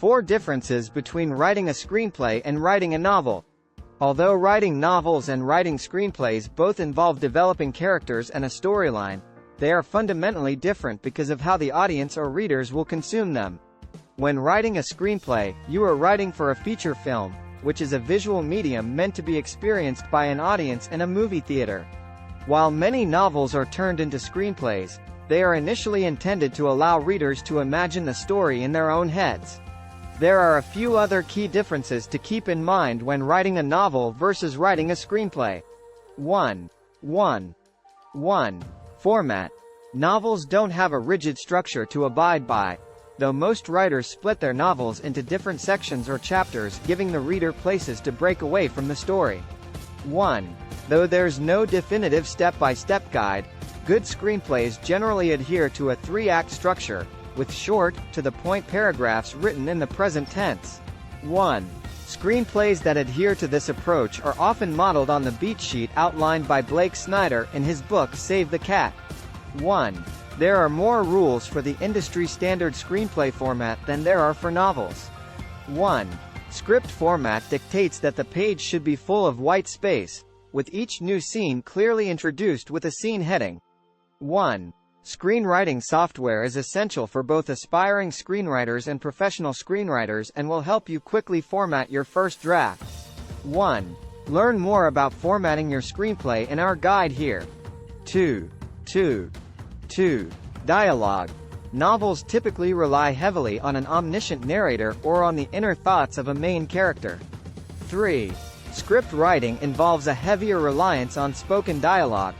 4 differences between writing a screenplay and writing a novel. Although writing novels and writing screenplays both involve developing characters and a storyline, they are fundamentally different because of how the audience or readers will consume them. When writing a screenplay, you are writing for a feature film, which is a visual medium meant to be experienced by an audience in a movie theater. While many novels are turned into screenplays, they are initially intended to allow readers to imagine the story in their own heads. There are a few other key differences to keep in mind when writing a novel versus writing a screenplay. 1. Format. Novels don't have a rigid structure to abide by, though most writers split their novels into different sections or chapters, giving the reader places to break away from the story. 1. Though there's no definitive step-by-step guide, good screenplays generally adhere to a 3-act structure, with short, to-the-point paragraphs written in the present tense. 1. Screenplays that adhere to this approach are often modeled on the beat sheet outlined by Blake Snyder in his book Save the Cat. 1. There are more rules for the industry-standard screenplay format than there are for novels. 1. Script format dictates that the page should be full of white space, with each new scene clearly introduced with a scene heading. 1. Screenwriting software is essential for both aspiring screenwriters and professional screenwriters and will help you quickly format your first draft. 1. Learn more about formatting your screenplay in our guide here. 2. Dialogue. Novels typically rely heavily on an omniscient narrator or on the inner thoughts of a main character. 3. Script writing involves a heavier reliance on spoken dialogue.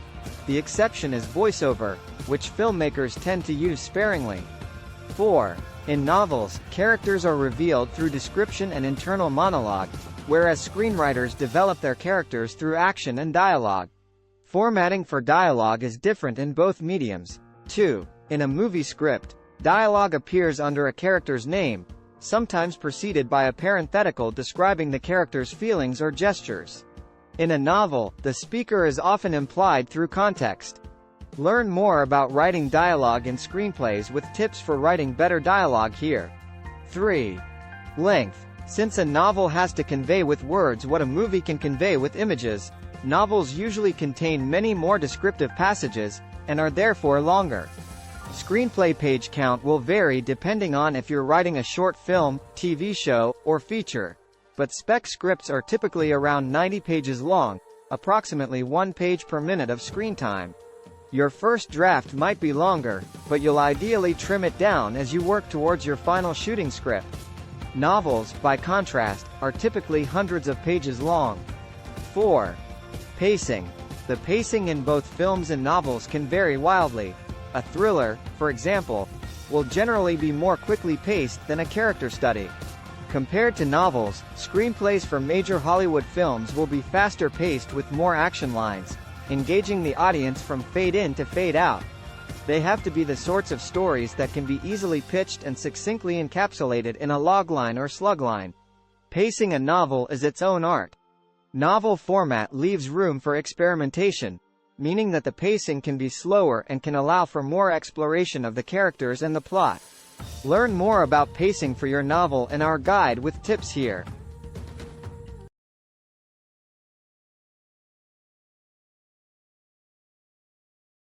The exception is voiceover, which filmmakers tend to use sparingly. 4. In novels, characters are revealed through description and internal monologue, whereas screenwriters develop their characters through action and dialogue. Formatting for dialogue is different in both mediums. 2. In a movie script, dialogue appears under a character's name, sometimes preceded by a parenthetical describing the character's feelings or gestures. In a novel, the speaker is often implied through context. Learn more about writing dialogue in screenplays with tips for writing better dialogue here. 3. Length. Since a novel has to convey with words what a movie can convey with images, novels usually contain many more descriptive passages, and are therefore longer. Screenplay page count will vary depending on if you're writing a short film, TV show, or feature, but spec scripts are typically around 90 pages long, approximately 1 page per minute of screen time. Your first draft might be longer, but you'll ideally trim it down as you work towards your final shooting script. Novels, by contrast, are typically hundreds of pages long. 4. Pacing. The pacing in both films and novels can vary wildly. A thriller, for example, will generally be more quickly paced than a character study. Compared to novels, screenplays for major Hollywood films will be faster paced with more action lines, engaging the audience from fade in to fade out. They have to be the sorts of stories that can be easily pitched and succinctly encapsulated in a logline or slugline. Pacing a novel is its own art. Novel format leaves room for experimentation, meaning that the pacing can be slower and can allow for more exploration of the characters and the plot. Learn more about pacing for your novel in our guide with tips here.